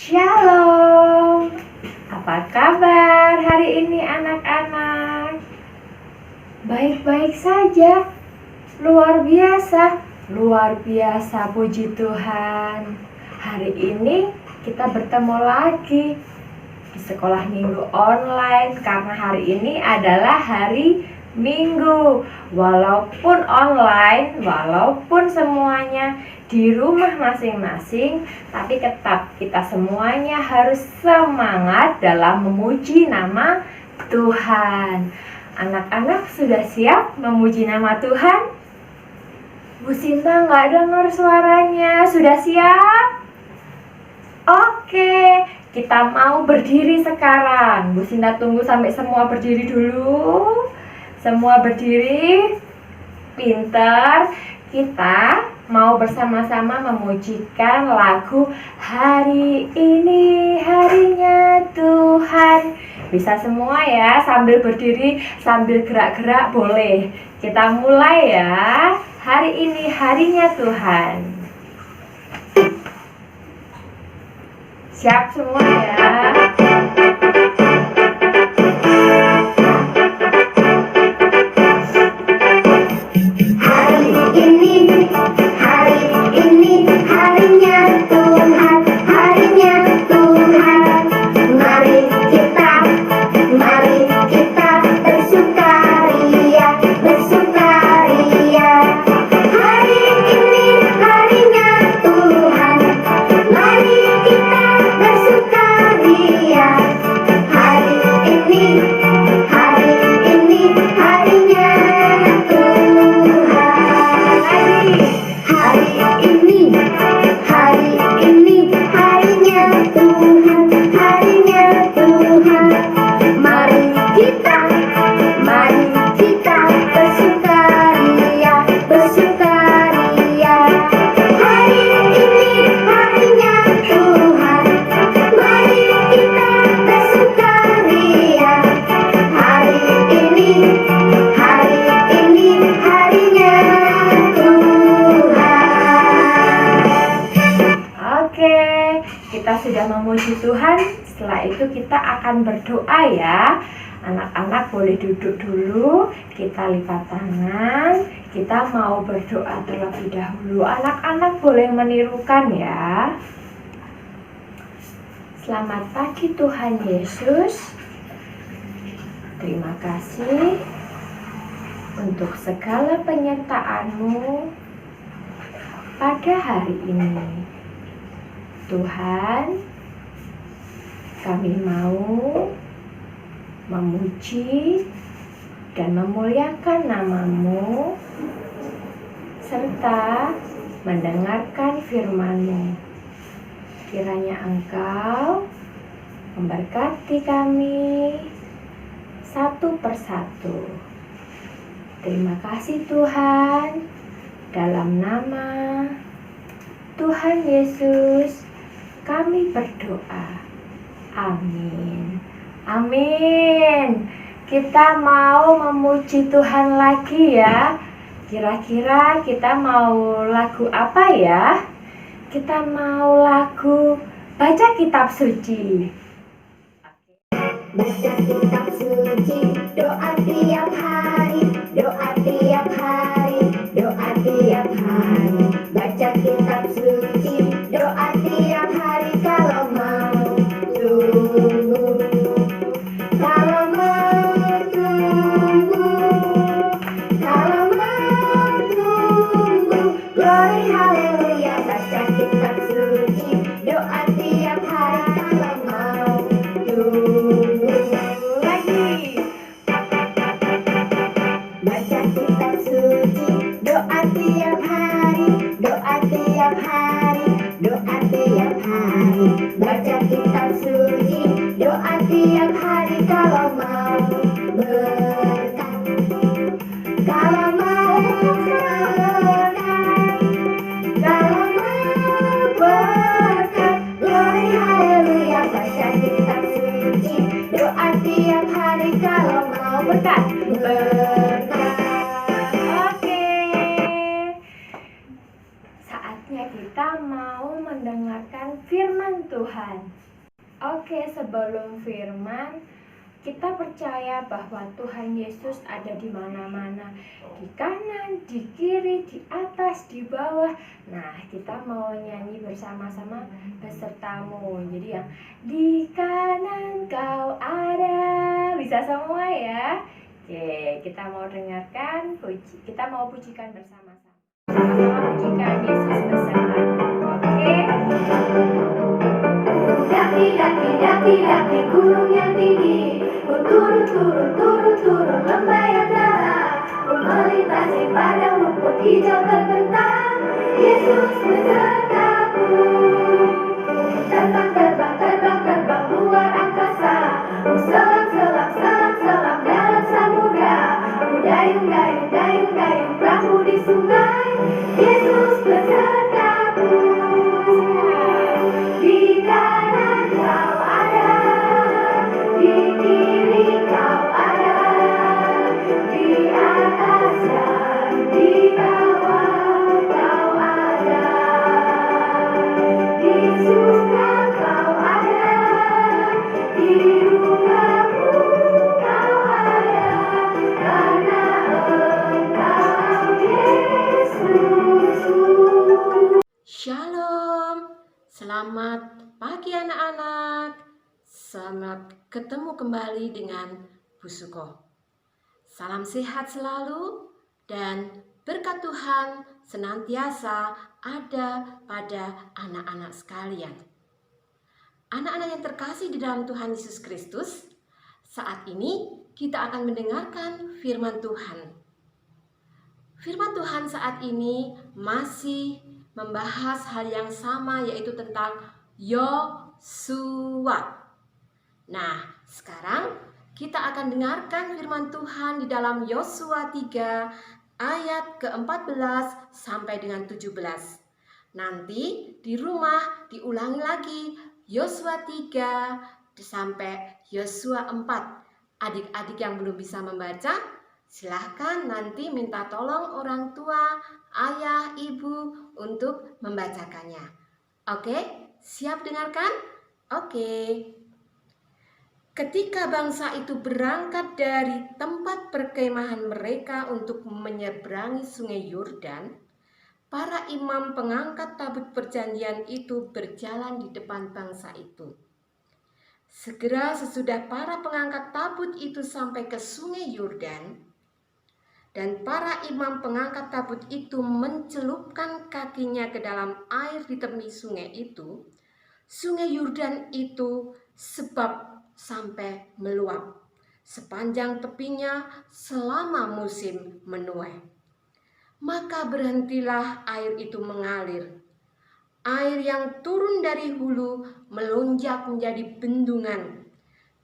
Shalom, apa kabar hari ini anak-anak? Baik-baik saja, luar biasa puji Tuhan. Hari ini kita bertemu lagi di sekolah minggu online karena hari ini adalah hari Minggu. Walaupun online, walaupun semuanya di rumah masing-masing, tapi tetap kita semuanya harus semangat dalam memuji nama Tuhan. Anak-anak sudah siap memuji nama Tuhan? Bu Sinta nggak dengar suaranya. Sudah siap? Oke, kita mau berdiri sekarang. Bu Sinta tunggu sampai semua berdiri dulu. Semua berdiri. Pinter. Kita mau bersama-sama memujikan lagu Hari Ini Harinya Tuhan. Bisa semua ya, sambil berdiri, sambil gerak-gerak boleh. Kita mulai ya. Hari ini harinya Tuhan. Siap semua ya. Kita sudah memuji Tuhan. Setelah itu kita akan berdoa ya. Anak-anak boleh duduk dulu. Kita lipat tangan. Kita mau berdoa terlebih dahulu. Anak-anak boleh menirukan ya. Selamat pagi Tuhan Yesus. Terima kasih untuk segala penyertaan-Mu pada hari ini. Tuhan, kami mau memuji dan memuliakan nama-Mu serta mendengarkan firman-Mu. Kiranya Engkau memberkati kami satu persatu. Terima kasih Tuhan, dalam nama Tuhan Yesus kami berdoa. Amin. Amin. Kita mau memuji Tuhan lagi ya. Kira-kira kita mau lagu apa ya? Kita mau lagu baca kitab suci. Baca kitab suci, doa tiap hari, doa tiap hari, doa tiap hari. Baca kitab suci, doa tiap hari kalau mau tunggu, kalau mau tunggu, kalau mau tunggu. Glory haleluya, baca kitab suci, doa tiap hari kalau mau tunggu. Lagi. Baca kitab suci, doa tiap hari, doa tiap hari, doa tiap hari. Baca kitab suci, doa tiap hari kalau mau berkat, kalau mau berkat, kalau mau berkat. Glory haleluya, baca kitab suci, doa tiap hari kalau mau berkat. Saatnya kita mau mendengarkan firman Tuhan. sebelum firman, kita percaya bahwa Tuhan Yesus ada di mana-mana, di kanan, di kiri, di atas, di bawah. Nah, kita mau nyanyi bersama-sama besertamu. Jadi yang di kanan kau ada, bisa semua ya. Oke, kita mau dengarkan, kita mau pujikan bersama-sama. Sama-sama pujikan Yesus beserta. Oke. Daki gunung yang tinggi, ku turun lembah yang dalam, ku melintasi padang rumput hijau terbentang. Yesus besertaku. Terbang luar angkasa, ku selam dalam samudra, ku dayung perahu di sungai. Yesus besertaku. Di kanan kau ada, di kiri kau ada, di atas dan di bawah kau ada, di surga kau ada, di dukamu kau ada, karena Engkau Yesus. Shalom, selamat pagi anak-anak. Selamat ketemu kembali dengan Bu Suko. Salam sehat selalu dan berkat Tuhan senantiasa ada pada anak-anak sekalian. Anak-anak yang terkasih di dalam Tuhan Yesus Kristus, saat ini kita akan mendengarkan firman Tuhan. Firman Tuhan saat ini masih membahas hal yang sama, yaitu tentang Yosua. Nah, sekarang kita akan dengarkan firman Tuhan di dalam Yosua 3 ayat ke-14 sampai dengan 17. Nanti di rumah diulangi lagi Yosua 3 sampai Yosua 4. Adik-adik yang belum bisa membaca, silahkan nanti minta tolong orang tua, ayah, ibu untuk membacakannya. Oke, siap dengarkan? Oke. Ketika bangsa itu berangkat dari tempat perkemahan mereka untuk menyeberangi sungai Yordan, para imam pengangkat tabut perjanjian itu berjalan di depan bangsa itu. Segera sesudah para pengangkat tabut itu sampai ke sungai Yordan, dan para imam pengangkat tabut itu mencelupkan kakinya ke dalam air di tepi sungai itu, sungai Yordan itu sebab sampai meluap sepanjang tepinya selama musim menuai. Maka berhentilah air itu mengalir. Air yang turun dari hulu melonjak menjadi bendungan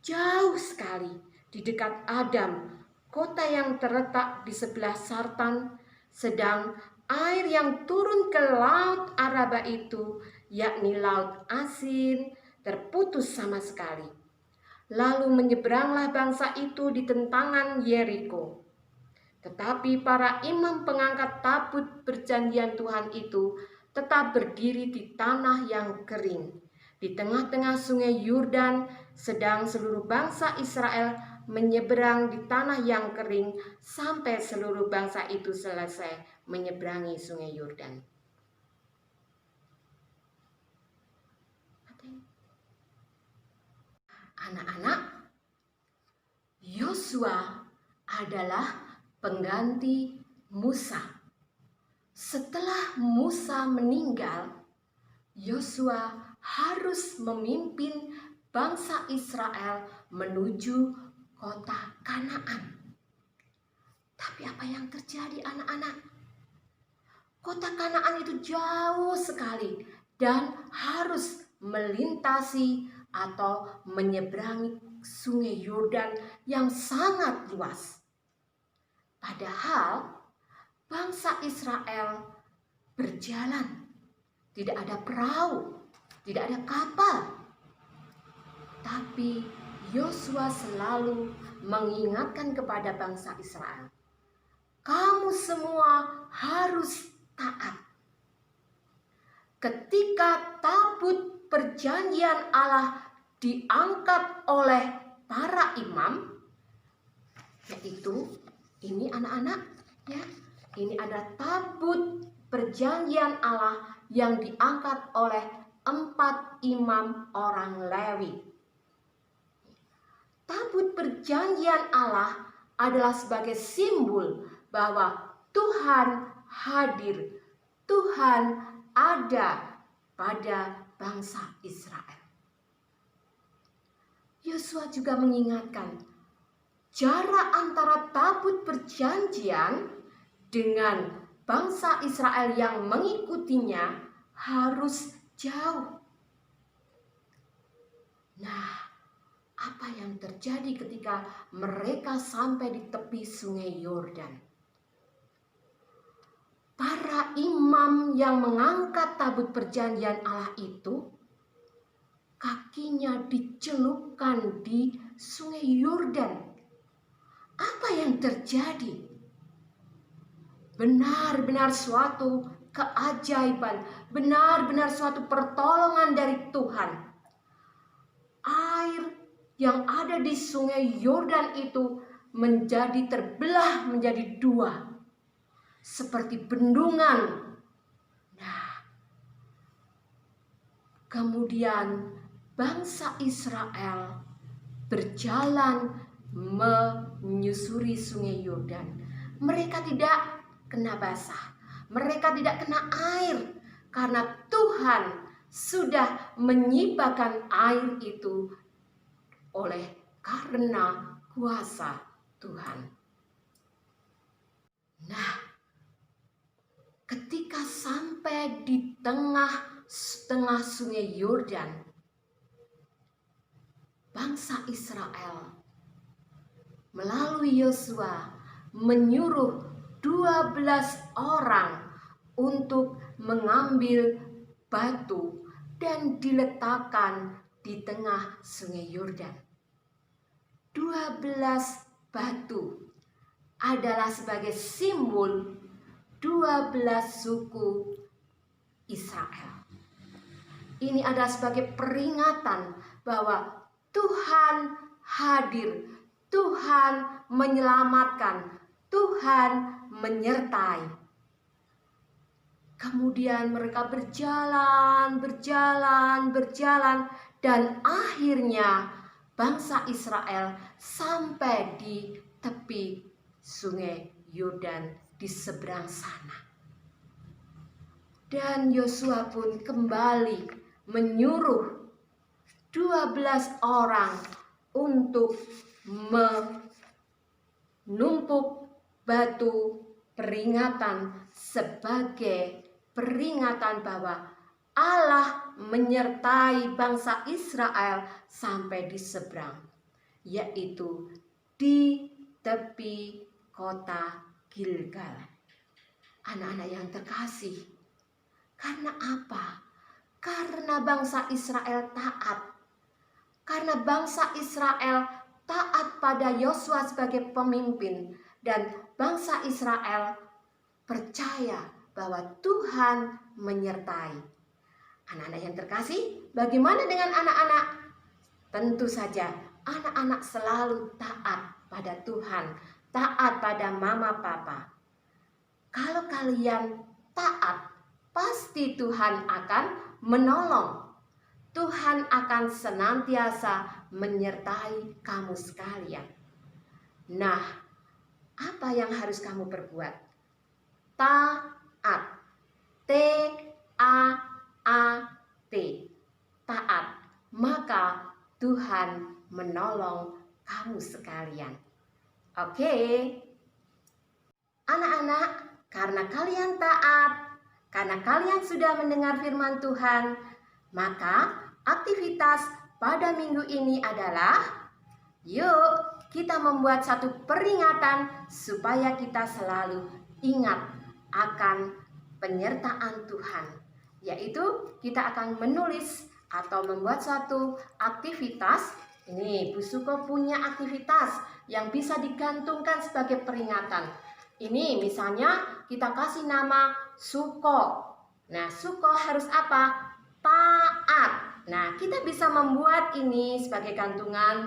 jauh sekali di dekat Adam, kota yang terletak di sebelah Sartan, sedang air yang turun ke laut Araba itu, yakni laut asin, terputus sama sekali. Lalu menyeberanglah bangsa itu di tentangan Yeriko. Tetapi para imam pengangkat tabut perjanjian Tuhan itu tetap berdiri di tanah yang kering, di tengah-tengah sungai Yordan, sedang seluruh bangsa Israel menyeberang di tanah yang kering sampai seluruh bangsa itu selesai menyeberangi sungai Yordan. Anak-anak, Yosua adalah pengganti Musa. Setelah Musa meninggal, Yosua harus memimpin bangsa Israel menuju kota Kanaan. Tapi apa yang terjadi anak-anak? Kota Kanaan itu jauh sekali dan harus melintasi atau menyeberangi sungai Yordan yang sangat luas. Padahal bangsa Israel berjalan, tidak ada perahu, tidak ada kapal. Tapi Yosua selalu mengingatkan kepada bangsa Israel, kamu semua harus taat. Ketika tabut perjanjian Allah diangkat oleh para imam, yaitu ini anak-anak ya, ini ada tabut perjanjian Allah yang diangkat oleh 4 imam orang Lewi. Tabut perjanjian Allah adalah sebagai simbol bahwa Tuhan hadir, Tuhan ada pada bangsa Israel. Yosua juga mengingatkan jarak antara tabut perjanjian dengan bangsa Israel yang mengikutinya harus jauh. Nah, apa yang terjadi ketika mereka sampai di tepi sungai Yordan? Para imam yang mengangkat tabut perjanjian Allah itu, kakinya dicelupkan di sungai Yordan. Apa yang terjadi? Benar-benar suatu keajaiban, benar-benar suatu pertolongan dari Tuhan. Air yang ada di sungai Yordan itu menjadi terbelah menjadi 2, seperti bendungan. Nah, kemudian bangsa Israel berjalan menyusuri sungai Yordan. Mereka tidak kena basah, mereka tidak kena air, karena Tuhan sudah menyibakan air itu oleh karena kuasa Tuhan. Nah, ketika sampai di tengah sungai Yordan, bangsa Israel melalui Yosua menyuruh 12 orang untuk mengambil batu dan diletakkan di tengah sungai Yordan. 12 batu adalah sebagai simbol 12 suku Israel. Ini adalah sebagai peringatan bahwa Tuhan hadir, Tuhan menyelamatkan, Tuhan menyertai. Kemudian mereka berjalan, dan akhirnya bangsa Israel sampai di tepi sungai Yordan di seberang sana. Dan Yosua pun kembali menyuruh 12 orang untuk menumpuk batu peringatan sebagai peringatan bahwa Allah menyertai bangsa Israel sampai di seberang, yaitu di tepi kota Gilgal. Anak-anak yang terkasih, karena apa? Karena bangsa Israel taat. Karena bangsa Israel taat pada Yosua sebagai pemimpin, dan bangsa Israel percaya bahwa Tuhan menyertai. Anak-anak yang terkasih, bagaimana dengan anak-anak? Tentu saja anak-anak selalu taat pada Tuhan, taat pada mama papa. Kalau kalian taat, pasti Tuhan akan menolong. Tuhan akan senantiasa menyertai kamu sekalian. Nah, apa yang harus kamu perbuat? Taat. T-A-A-T. Taat. Maka Tuhan menolong kamu sekalian. Oke. Anak-anak, karena kalian taat, karena kalian sudah mendengar firman Tuhan, maka aktivitas pada minggu ini adalah, yuk kita membuat satu peringatan supaya kita selalu ingat akan penyertaan Tuhan. Yaitu kita akan menulis atau membuat satu aktivitas. Ini Bu Suko punya aktivitas yang bisa digantungkan sebagai peringatan. Ini misalnya kita kasih nama Suko. Nah, Suko harus apa? Taat. Nah, kita bisa membuat ini sebagai gantungan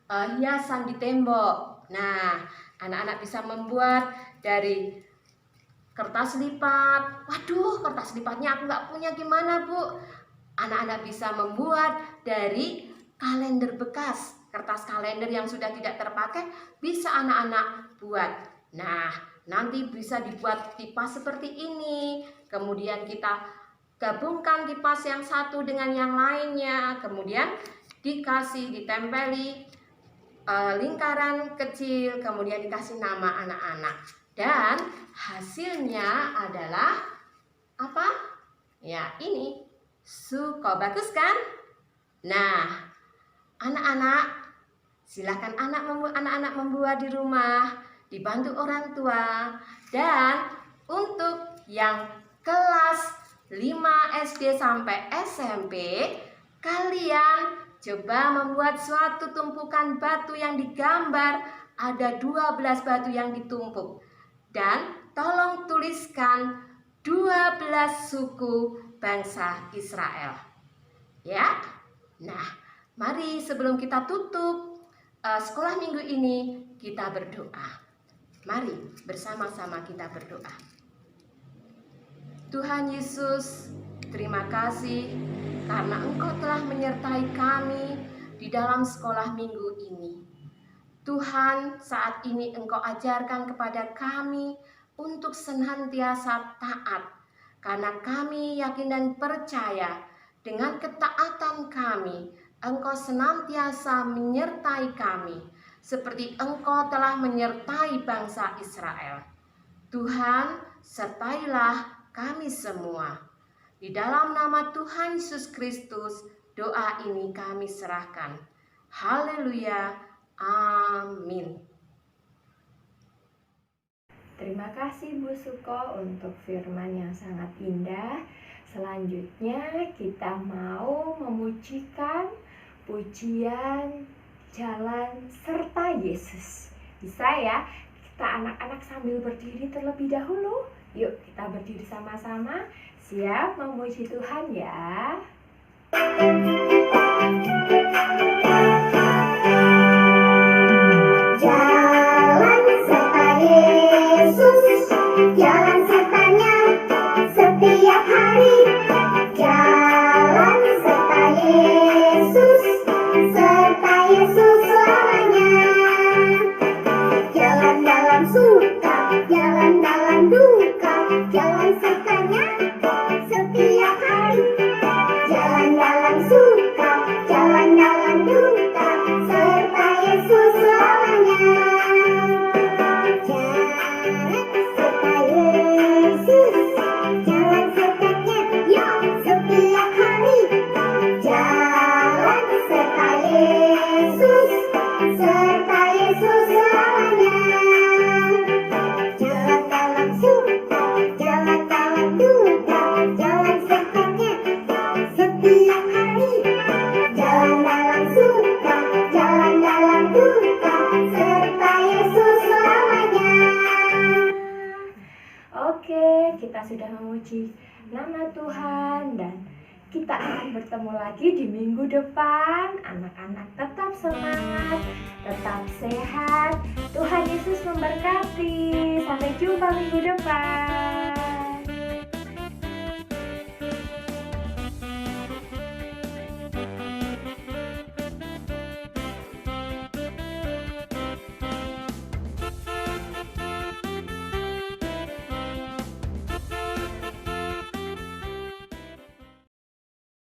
hiasan di tembok. Nah, anak-anak bisa membuat dari kertas lipat. Waduh, kertas lipatnya aku nggak punya, gimana Bu? Anak-anak bisa membuat dari kalender bekas. Kertas kalender yang sudah tidak terpakai bisa anak-anak buat. Nah, nanti bisa dibuat kipas seperti ini. Kemudian kita gabungkan kipas yang satu dengan yang lainnya. Kemudian ditempeli lingkaran kecil, kemudian dikasih nama anak-anak. Dan hasilnya adalah apa? Ya, ini suko. Bagus kan? Nah, anak-anak, silakan anak-anak membuat di rumah, dibantu orang tua. Dan untuk yang kelas 5 SD sampai SMP, kalian coba membuat suatu tumpukan batu yang digambar ada 12 batu yang ditumpuk. Dan tolong tuliskan 12 suku bangsa Israel. Ya. Nah, mari sebelum kita tutup sekolah minggu ini, kita berdoa. Mari bersama-sama kita berdoa. Tuhan Yesus, terima kasih karena Engkau telah menyertai kami di dalam sekolah minggu ini. Tuhan, saat ini Engkau ajarkan kepada kami untuk senantiasa taat, karena kami yakin dan percaya dengan ketaatan kami, Engkau senantiasa menyertai kami, seperti Engkau telah menyertai bangsa Israel. Tuhan, sertailah kami semua. Di dalam nama Tuhan Yesus Kristus, doa ini kami serahkan. Haleluya, amin. Terima kasih Bu Suko untuk firman yang sangat indah. Selanjutnya kita mau memujikan pujian Jalan Serta Yesus. Bisa ya? Kita anak-anak sambil berdiri terlebih dahulu. Yuk kita berdiri sama-sama. Siap memuji Tuhan ya. Jalan serta Yesus, jalan sertanya setiap hari. Jalan serta Yesus selamanya. Jalan dalam suka, jalan dalam duka, jalan sertanya setiap hari. Jalan dalam suka, jalan dalam duka, serta Yesus selamanya. Jalan serta Yesus, jalan sertanya, yo, setiap hari. Jalan serta Yesus selamanya. Jalan dalam suka, jalan dalam duka, jalan sertanya setiap hari. Jalan dalam suka, jalan dalam duka, serta Yesus selamanya. Oke, kita sudah memuji nama Tuhan dan kita akan bertemu lagi di minggu depan. Anak-anak tetap semangat, tetap sehat. Tuhan Yesus memberkati. Sampai jumpa minggu depan.